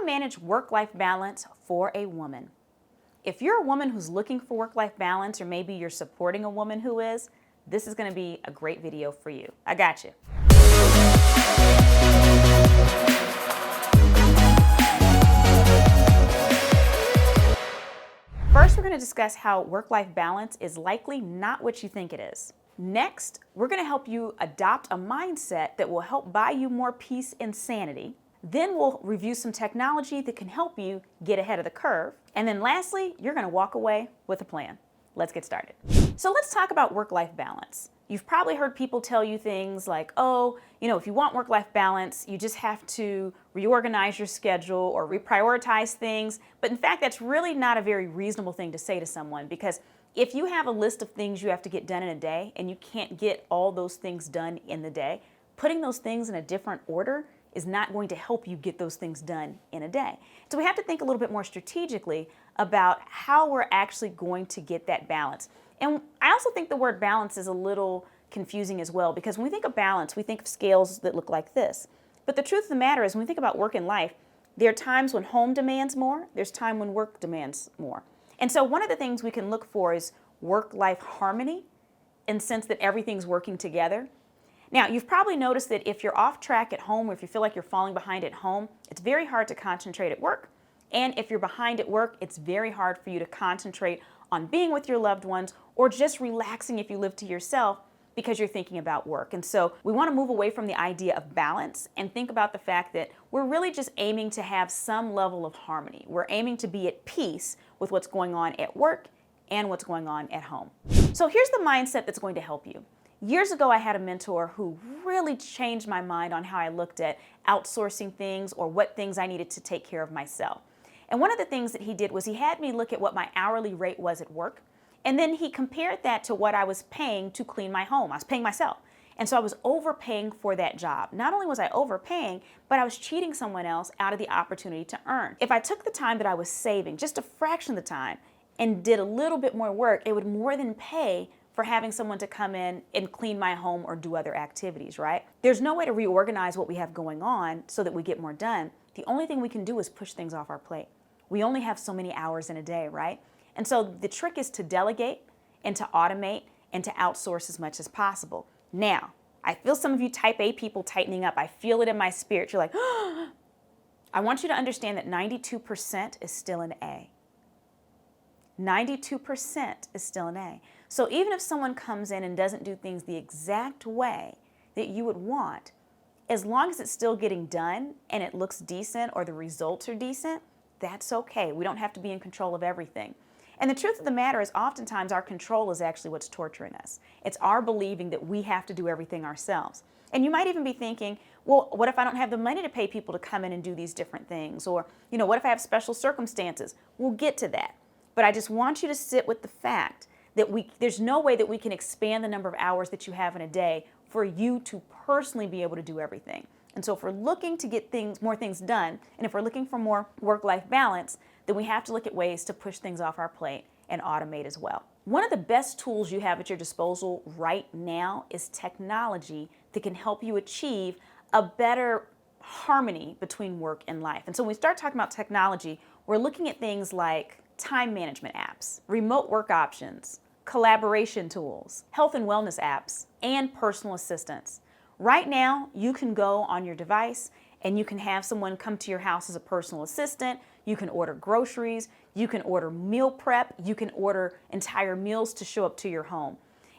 to manage work-life balance for a woman. If you're a woman who's looking for work-life balance, or maybe you're supporting a woman who is, this is going to be a great video for you. I got you. First, we're going to discuss how work-life balance is likely not what you think it is. Next, we're going to help you adopt a mindset that will help buy you more peace and sanity. Then we'll review some technology that can help you get ahead of the curve. And then lastly, you're going to walk away with a plan. Let's get started. So let's talk about work-life balance. You've probably heard people tell you things like, oh, if you want work-life balance, you just have to reorganize your schedule or reprioritize things. But in fact, that's really not a very reasonable thing to say to someone, because if you have a list of things you have to get done in a day and you can't get all those things done in the day, putting those things in a different order is not going to help you get those things done in a day. So we have to think a little bit more strategically about how we're actually going to get that balance. And I also think the word balance is a little confusing as well, because when we think of balance, we think of scales that look like this. But the truth of the matter is, when we think about work and life, there are times when home demands more, there's time when work demands more. And so one of the things we can look for is work-life harmony, in the sense that everything's working together. Now, you've probably noticed that if you're off track at home, or if you feel like you're falling behind at home, it's very hard to concentrate at work. And if you're behind at work, it's very hard for you to concentrate on being with your loved ones or just relaxing if you live to yourself because you're thinking about work. And so we want to move away from the idea of balance and think about the fact that we're really just aiming to have some level of harmony. We're aiming to be at peace with what's going on at work and what's going on at home. So here's the mindset that's going to help you. Years ago, I had a mentor who really changed my mind on how I looked at outsourcing things or what things I needed to take care of myself. And one of the things that he did was he had me look at what my hourly rate was at work, and then he compared that to what I was paying to clean my home. I was paying myself. And so I was overpaying for that job. Not only was I overpaying, but I was cheating someone else out of the opportunity to earn. If I took the time that I was saving, just a fraction of the time, and did a little bit more work, it would more than pay for having someone to come in and clean my home or do other activities, right? There's no way to reorganize what we have going on so that we get more done. The only thing we can do is push things off our plate. We only have so many hours in a day, right? And so the trick is to delegate and to automate and to outsource as much as possible. Now, I feel some of you type A people tightening up. I feel it in my spirit. You're like, oh. I want you to understand that 92% is still an A. 92% is still an A. So even if someone comes in and doesn't do things the exact way that you would want, as long as it's still getting done and it looks decent or the results are decent, that's okay. We don't have to be in control of everything. And the truth of the matter is, oftentimes our control is actually what's torturing us. It's our believing that we have to do everything ourselves. And you might even be thinking, well, what if I don't have the money to pay people to come in and do these different things? Or, what if I have special circumstances? We'll get to that. But I just want you to sit with the fact that there's no way that we can expand the number of hours that you have in a day for you to personally be able to do everything. And so if we're looking to get more things done, and if we're looking for more work-life balance, then we have to look at ways to push things off our plate and automate as well. One of the best tools you have at your disposal right now is technology that can help you achieve a better harmony between work and life. And so when we start talking about technology, we're looking at things like time management apps, remote work options, collaboration tools, health and wellness apps, and personal assistants. Right now, you can go on your device and you can have someone come to your house as a personal assistant. You can order groceries, you can order meal prep, you can order entire meals to show up to your home.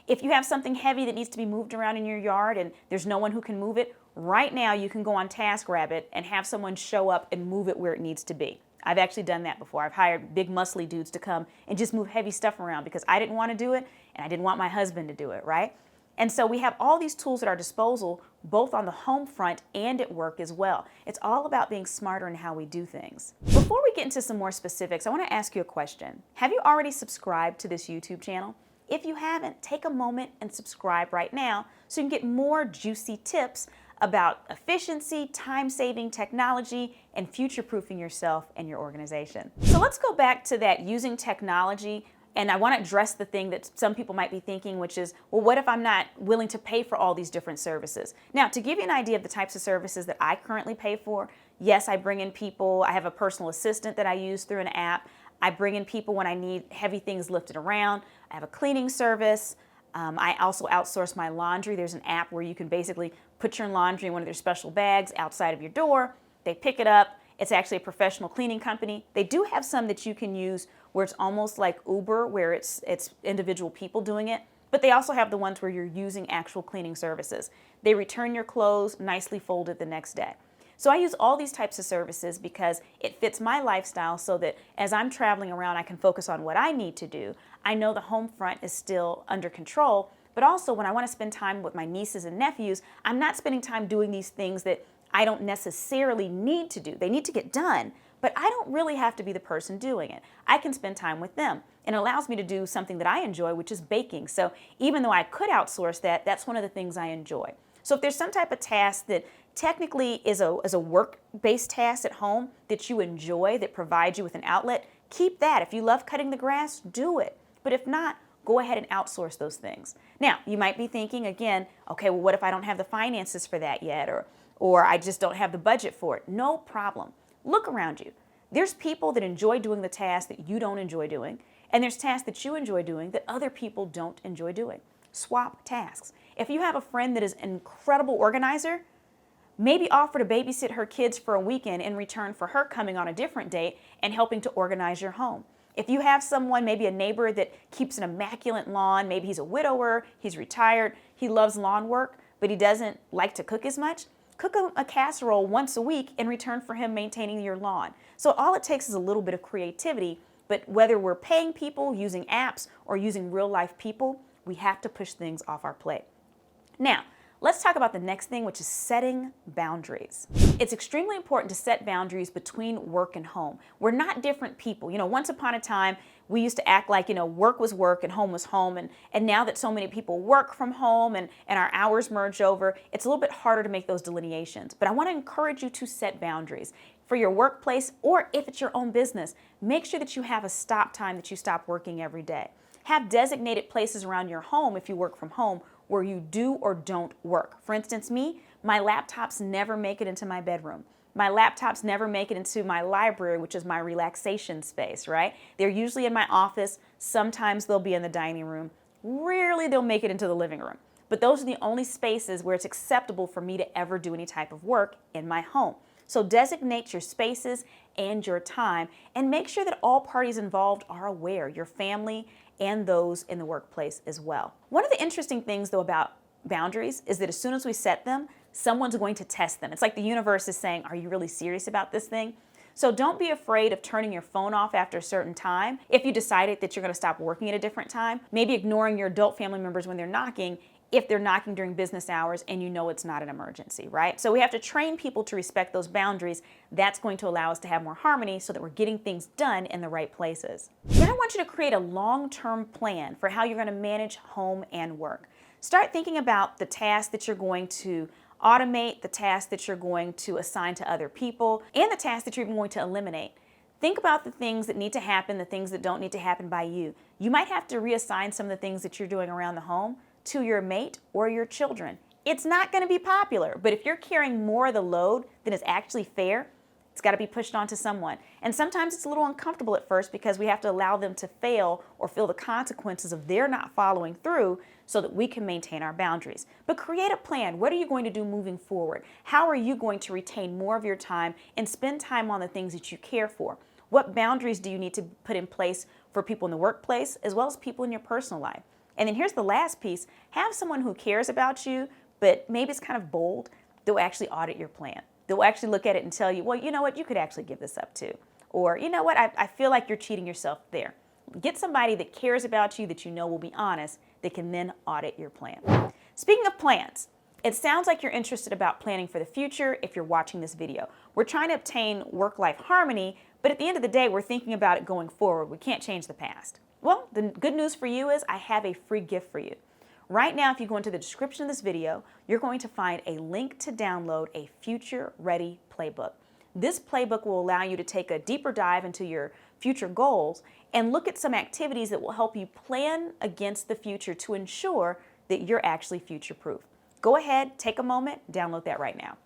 If you have something heavy that needs to be moved around in your yard and there's no one who can move it, right now you can go on TaskRabbit and have someone show up and move it where it needs to be. I've actually done that before. I've hired big muscly dudes to come and just move heavy stuff around because I didn't want to do it and I didn't want my husband to do it, right? And so we have all these tools at our disposal, both on the home front and at work as well. It's all about being smarter in how we do things. Before we get into some more specifics, I want to ask you a question. Have you already subscribed to this YouTube channel? If you haven't, take a moment and subscribe right now so you can get more juicy tips about efficiency, time-saving technology, and future-proofing yourself and your organization. So let's go back to that using technology, and I want to address the thing that some people might be thinking, which is, well, what if I'm not willing to pay for all these different services? Now, to give you an idea of the types of services that I currently pay for, Yes, I bring in people. I have a personal assistant that I use through an app. I bring in people when I need heavy things lifted around. I have a cleaning service. I also outsource my laundry. There's an app where you can basically put your laundry in one of their special bags outside of your door. They pick it up. It's actually a professional cleaning company. They do have some that you can use where it's almost like Uber, where it's individual people doing it. But they also have the ones where you're using actual cleaning services. They return your clothes nicely folded the next day. So I use all these types of services because it fits my lifestyle so that as I'm traveling around, I can focus on what I need to do. I know the home front is still under control, but also when I want to spend time with my nieces and nephews, I'm not spending time doing these things that I don't necessarily need to do. They need to get done, but I don't really have to be the person doing it. I can spend time with them, and it allows me to do something that I enjoy, which is baking. So even though I could outsource that, that's one of the things I enjoy. So if there's some type of task that technically is a work-based task at home that you enjoy, that provides you with an outlet, keep that. If you love cutting the grass, do it. But if not, go ahead and outsource those things. Now, you might be thinking again, okay, well, what if I don't have the finances for that yet? Or I just don't have the budget for it. No problem. Look around you. There's people that enjoy doing the tasks that you don't enjoy doing, and there's tasks that you enjoy doing that other people don't enjoy doing. Swap tasks. If you have a friend that is an incredible organizer, maybe offer to babysit her kids for a weekend in return for her coming on a different date and helping to organize your home. If you have someone, maybe a neighbor that keeps an immaculate lawn, maybe he's a widower, he's retired, he loves lawn work, but he doesn't like to cook as much, cook a casserole once a week in return for him maintaining your lawn. So all it takes is a little bit of creativity, but whether we're paying people, using apps, or using real life people, we have to push things off our plate. Now, let's talk about the next thing, which is setting boundaries. It's extremely important to set boundaries between work and home. We're not different people. Once upon a time, we used to act like, work was work and home was home. And now that so many people work from home and our hours merge over, it's a little bit harder to make those delineations. But I want to encourage you to set boundaries. For your workplace, or if it's your own business, make sure that you have a stop time that you stop working every day. Have designated places around your home if you work from home where you do or don't work. For instance, my laptops never make it into my bedroom. My laptops never make it into my library, which is my relaxation space, right? They're usually in my office. Sometimes they'll be in the dining room. Rarely they'll make it into the living room. But those are the only spaces where it's acceptable for me to ever do any type of work in my home. So designate your spaces and your time and make sure that all parties involved are aware, your family and those in the workplace as well. One of the interesting things though about boundaries is that as soon as we set them, someone's going to test them. It's like the universe is saying, are you really serious about this thing? So don't be afraid of turning your phone off after a certain time. If you decided that you're going to stop working at a different time, maybe ignoring your adult family members when they're knocking, if they're knocking during business hours and you know it's not an emergency, right? So we have to train people to respect those boundaries. That's going to allow us to have more harmony so that we're getting things done in the right places. Then I want you to create a long-term plan for how you're going to manage home and work. Start thinking about the tasks that you're going to automate, the tasks that you're going to assign to other people, and the tasks that you're even going to eliminate. Think about the things that need to happen, the things that don't need to happen by you. You might have to reassign some of the things that you're doing around the home to your mate or your children. It's not going to be popular, but if you're carrying more of the load than is actually fair, it's got to be pushed onto someone. And sometimes it's a little uncomfortable at first because we have to allow them to fail or feel the consequences of their not following through so that we can maintain our boundaries. But create a plan. What are you going to do moving forward? How are you going to retain more of your time and spend time on the things that you care for? What boundaries do you need to put in place for people in the workplace as well as people in your personal life? And then here's the last piece. Have someone who cares about you, but maybe it's kind of bold. They'll actually audit your plan. They'll actually look at it and tell you, well, you know what, you could actually give this up too. Or, you know what, I feel like you're cheating yourself there. Get somebody that cares about you, that you know will be honest, that can then audit your plan. Speaking of plans, it sounds like you're interested about planning for the future if you're watching this video. We're trying to obtain work-life harmony, but at the end of the day, we're thinking about it going forward. We can't change the past. Well, the good news for you is I have a free gift for you. Right now, if you go into the description of this video, you're going to find a link to download a Future Ready Playbook. This playbook will allow you to take a deeper dive into your future goals and look at some activities that will help you plan against the future to ensure that you're actually future-proof. Go ahead, take a moment, download that right now.